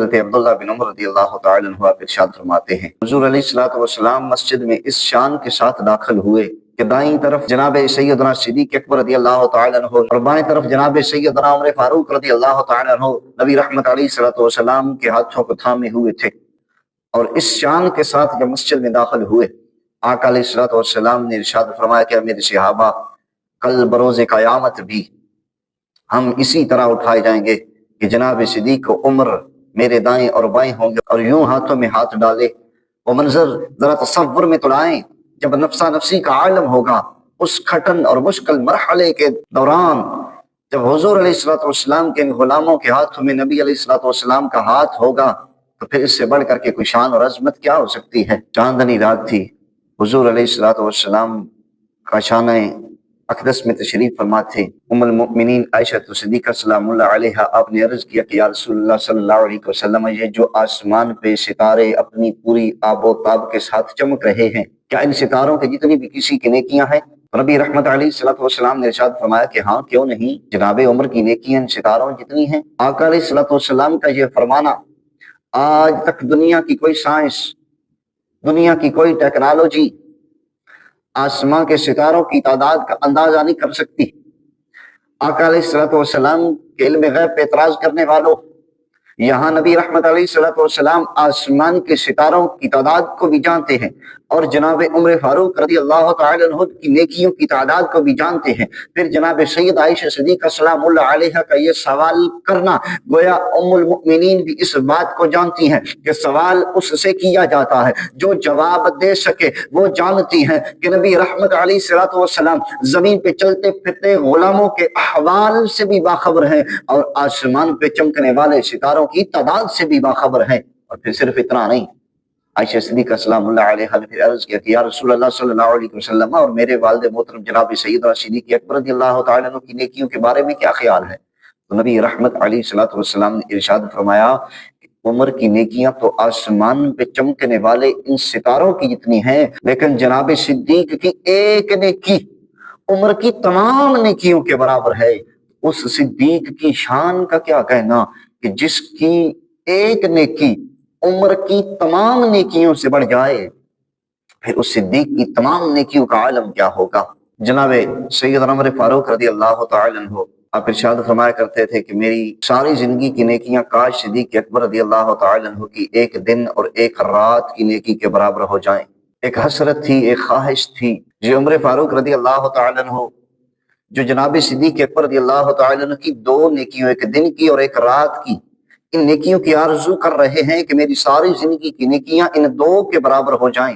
حضرت عبداللہ بن عمر رضی اللہ تعالی عنہ ارشاد فرماتے ہیں حضور علیہ الصلوۃ والسلام مسجد میں اس شان کے ساتھ داخل ہوئے کہ دائیں طرف جناب سیدنا صدیق اکبر رضی اللہ تعالی عنہ اور بائیں طرف جناب سیدنا عمر فاروق رضی اللہ تعالی عنہ نبی رحمت علیہ الصلوۃ والسلام کے ہاتھوں کو تھامے ہوئے تھے۔ اور اس شان کے ساتھ جب مسجد میں داخل ہوئے، آقا علیہ الصلوۃ والسلام نے ارشاد فرمایا کہ میرے صحابہ، کل بروز قیامت بھی ہم اسی طرح اٹھائے جائیں گے کہ جناب صدیق و عمر میرے دائیں اور بائیں ہوں گے اور یوں ہاتھوں میں ہاتھ ڈالے۔ وہ منظر ذرا تصور میں تو لائیں، جب نفسا نفسی کا عالم ہوگا، اس کھٹن اور مشکل مرحلے کے دوران جب حضور علیہ الصلوۃ والسلام کے غلاموں کے ہاتھوں میں نبی علیہ الصلوۃ والسلام کا ہاتھ ہوگا، تو پھر اس سے بڑھ کر کے کوئی شان اور عظمت کیا ہو سکتی ہے۔ چاندنی رات تھی، حضور علیہ الصلوۃ والسلام کا شانہ اقدس میں تشریف فرما تھے۔ ام المؤمنین عائشہ صدیقہ سلام اللہ علیہا، آپ نے عرض کیا کہ یا رسول اللہ صلی اللہ علیہ وسلم، یہ جو آسمان پہ ستارے اپنی پوری آب و تاب کے ساتھ چمک رہے ہیں، کیا ان ستاروں کے جتنی بھی کسی کی نیکیاں ہیں؟ نبی رحمت علیہ الصلوۃ والسلام نے ارشاد فرمایا کہ ہاں، کیوں نہیں، جناب عمر کی نیکیاں ان ستاروں جتنی ہیں۔ آقا علیہ الصلوۃ والسلام کا یہ فرمانا آج تک دنیا کی کوئی سائنس، دنیا کی کوئی ٹیکنالوجی آسمان کے ستاروں کی تعداد کا اندازہ نہیں کر سکتی۔ آقا علیہ الصلوۃ والسلام کے علم غیب پہ اعتراض کرنے والوں، یہاں نبی رحمت علیہ الصلوۃ والسلام آسمان کے ستاروں کی تعداد کو بھی جانتے ہیں اور جناب عمر فاروق رضی اللہ تعالی عنہ کی نیکیوں کی تعداد کو بھی جانتے ہیں۔ پھر جناب سید عائشہ صدیقہ سلام اللہ علیہا کا یہ سوال کرنا، گویا ام المؤمنین بھی اس بات کو جانتی ہیں کہ سوال اس سے کیا جاتا ہے جو جواب دے سکے۔ وہ جانتی ہیں کہ نبی رحمت علیہ الصلوۃ والسلام زمین پہ چلتے پھرتے غلاموں کے احوال سے بھی باخبر ہیں اور آسمان پہ چمکنے والے ستاروں کی تعداد سے بھی باخبر ہیں۔ اور پھر صرف اتنا نہیں، عائشہ صدیقہ سلام اللہ علیہا نے پھر عرض کیا کہ یا رسول اللہ صلی اللہ علیہ وسلم، اور میرے والد محترم جناب سیدنا صدیق اکبر رضی اللہ تعالی عنہ کی نیکیوں کے بارے میں کیا خیال ہے؟ تو نبی رحمت علیہ الصلوۃ والسلام نے ارشاد فرمایا کہ عمر کی نیکیاں تو آسمان پہ چمکنے والے ان ستاروں کی جتنی ہیں، لیکن جناب صدیق کی ایک نیکی عمر کی تمام نیکیوں کے برابر ہے۔ اس صدیق کی شان کا کیا کہنا کہ جس کی ایک نیکی عمر کی تمام نیکیوں سے بڑھ جائے، پھر اس صدیق کی تمام نیکیوں کا عالم کیا ہوگا۔ جناب سیدنا عمر فاروق رضی اللہ تعالی عنہ، آپ ارشاد فرمایا کرتے تھے کہ میری ساری زندگی کی نیکیاں کاش صدیق اکبر رضی اللہ تعالی عنہ کی ایک دن اور ایک رات کی نیکی کے برابر ہو جائیں۔ ایک حسرت تھی، ایک خواہش تھی جو عمر فاروق رضی اللہ تعالی عنہ، جو جناب صدیق اکبر رضی اللہ تعالی عنہ کی دو نیکیوں، ایک دن کی اور ایک رات کی، ان نیکیوں کی آرزو کر رہے ہیں کہ میری ساری زندگی کی نیکیاں ان دو کے برابر ہو جائیں۔